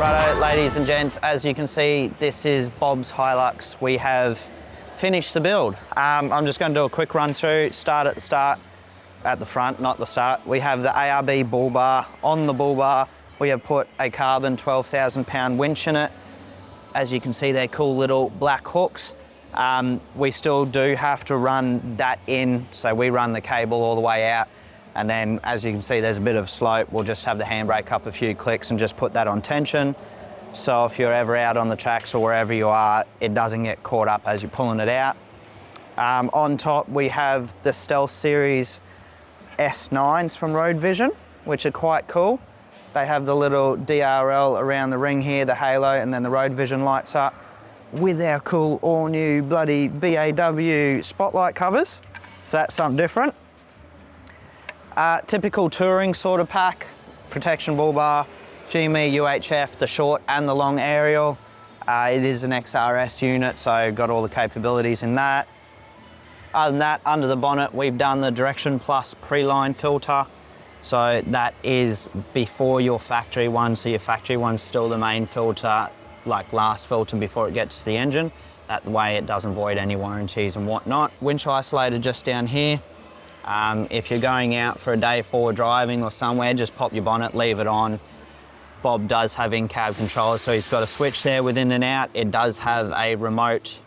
Righto, ladies and gents, as you can see, this is Bob's Hilux. We have finished the build. I'm just going to do a quick run through, start at the front, not the start. We have the ARB Bull Bar. On the Bull Bar, we have put a carbon 12,000 pound winch in it. As you can see, they're cool little black hooks. We still do have to run that in, so we run the cable all the way out. And then, as you can see, there's a bit of slope. We'll just have the handbrake up a few clicks and just put that on tension. So if you're ever out on the tracks or wherever you are, it doesn't get caught up as you're pulling it out. On top, we have the Stealth Series S9s from Roadvision, which are quite cool. They have the little DRL around the ring here, the halo, and then the Roadvision lights up with our cool all new bloody BAW spotlight covers. So that's something different. Typical touring sort of pack, protection bull bar, GME UHF, the short and the long aerial. It is an XRS unit, so got all the capabilities in that. Other than that, under the bonnet, we've done the Direction Plus pre-line filter. So that is before your factory one, so your factory one's still the main filter, like last filter before it gets to the engine. That way it doesn't void any warranties and whatnot. Winch isolator just down here. If you're going out for a day forward driving or somewhere, just pop your bonnet, leave it on. Bob does have in-cab controls, so he's got a switch there with in and out. It does have a remote,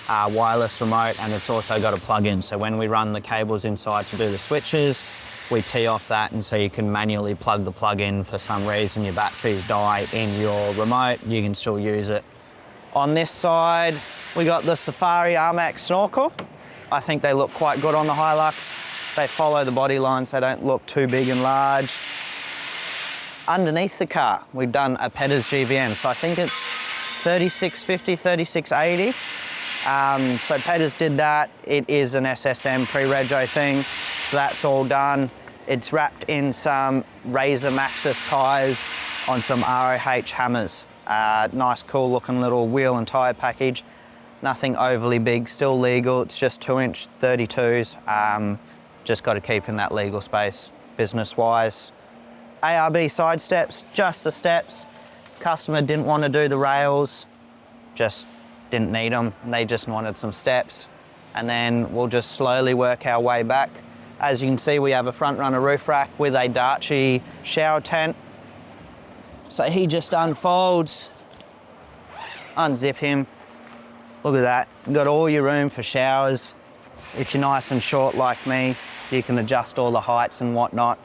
wireless remote, and it's also got a plug-in. So when we run the cables inside to do the switches, we tee off that, and so you can manually plug the plug-in. For some reason your batteries die in your remote, you can still use it. On this side, we got the Safari Armac snorkel. I think they look quite good on the Hilux. They follow the body lines, they don't look too big and large. Underneath the car, we've done a Petters GVM, so I think it's 3650, 3680. So Petters did that. It is an SSM pre-rego thing, so that's all done. It's wrapped in some Razor Maxxis tyres on some ROH hammers. Nice, cool looking little wheel and tyre package. Nothing overly big, still legal. It's just 2-inch 32s. Just got to keep in that legal space, business-wise. ARB side steps, just the steps. Customer didn't want to do the rails, just didn't need them. They just wanted some steps. And then we'll just slowly work our way back. As you can see, we have a front runner roof rack with a Darchi shower tent. So he just unfolds, unzip him. Look at that, you've got all your room for showers. If you're nice and short like me, you can adjust all the heights and whatnot.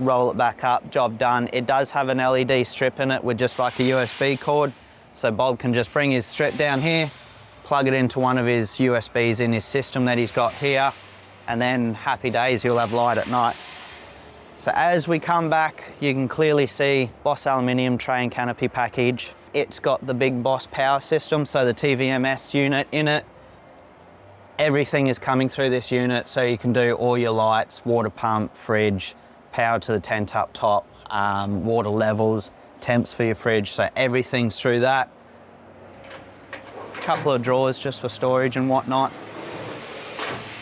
Roll it back up, job done. It does have an LED strip in it with just like a USB cord. So Bob can just bring his strip down here, plug it into one of his USBs in his system that he's got here, and then happy days, he'll have light at night. So as we come back, you can clearly see Boss Aluminium tray and canopy package. It's got the big Boss power system, so the TVMS unit in it. Everything is coming through this unit, so you can do all your lights, water pump, fridge, power to the tent up top, water levels, temps for your fridge, so everything's through that. Couple of drawers just for storage and whatnot.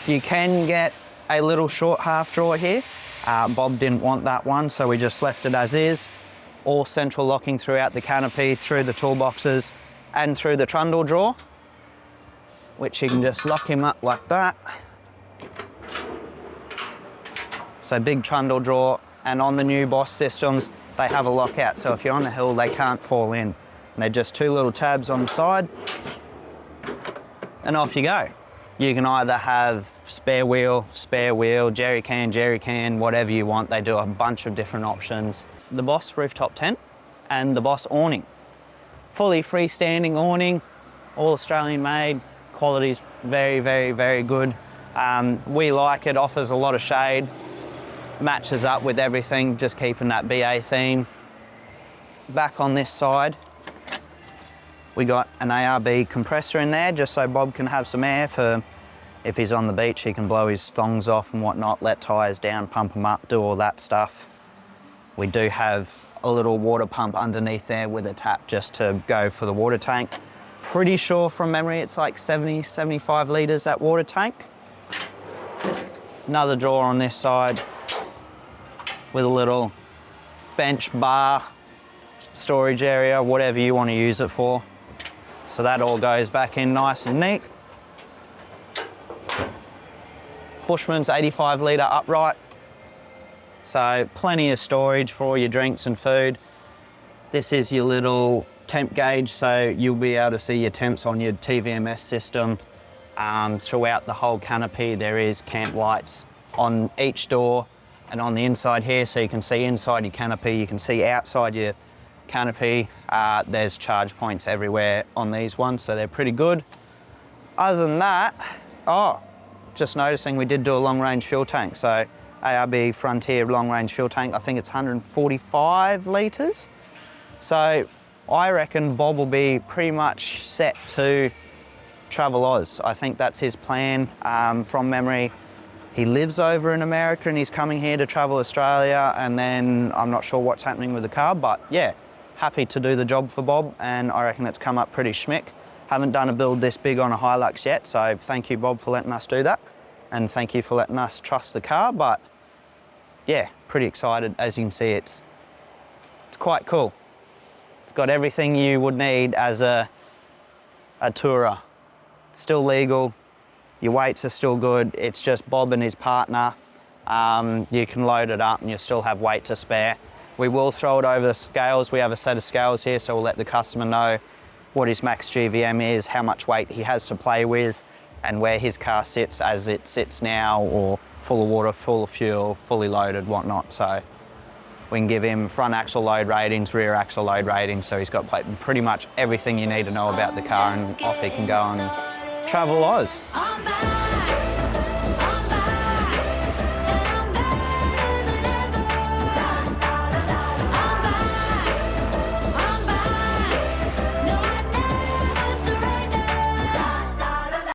You can get a little short half drawer here. Bob didn't want that one, so we just left it as is. All central locking throughout the canopy, through the toolboxes, and through the trundle drawer, which you can just lock him up like that. So big trundle drawer, and on the new Boss systems, they have a lockout, so if you're on the hill, they can't fall in. And they're just two little tabs on the side, and off you go. You can either have spare wheel, jerry can, whatever you want. They do a bunch of different options. The Boss rooftop tent and the Boss awning. Fully freestanding awning, all Australian made. Quality's very, very, very good. We like it, offers a lot of shade, matches up with everything, just keeping that BA theme. Back on this side, we got an ARB compressor in there, just so Bob can have some air for if he's on the beach, he can blow his thongs off and whatnot, let tyres down, pump them up, do all that stuff. We do have a little water pump underneath there with a tap just to go for the water tank. Pretty sure from memory it's like 70, 75 litres, that water tank. Another drawer on this side with a little bench bar, storage area, whatever you want to use it for. So that all goes back in nice and neat. Bushman's 85 litre upright. So plenty of storage for all your drinks and food. This is your little temp gauge, so you'll be able to see your temps on your TVMS system. Throughout the whole canopy, there is camp lights on each door and on the inside here, so you can see inside your canopy, you can see outside your canopy. There's charge points everywhere on these ones, so they're pretty good. Other than that, just noticing we did do a long-range fuel tank. So ARB Frontier long-range fuel tank, I think it's 145 litres. So I reckon Bob will be pretty much set to travel Oz. I think that's his plan. From memory, he lives over in America and he's coming here to travel Australia, and then I'm not sure what's happening with the car, but yeah, happy to do the job for Bob, and I reckon it's come up pretty schmick. Haven't done a build this big on a Hilux yet, so thank you, Bob, for letting us do that, and thank you for letting us trust the car. But yeah, pretty excited. As you can see, it's quite cool. It's got everything you would need as a tourer. Still legal, your weights are still good. It's just Bob and his partner. You can load it up and you still have weight to spare. We will throw it over the scales. We have a set of scales here, so we'll let the customer know what his max GVM is, how much weight he has to play with, and where his car sits as it sits now, or full of water, full of fuel, fully loaded, whatnot. So we can give him front axle load ratings, rear axle load ratings, so he's got pretty much everything you need to know about the car, and off he can go and travel Oz.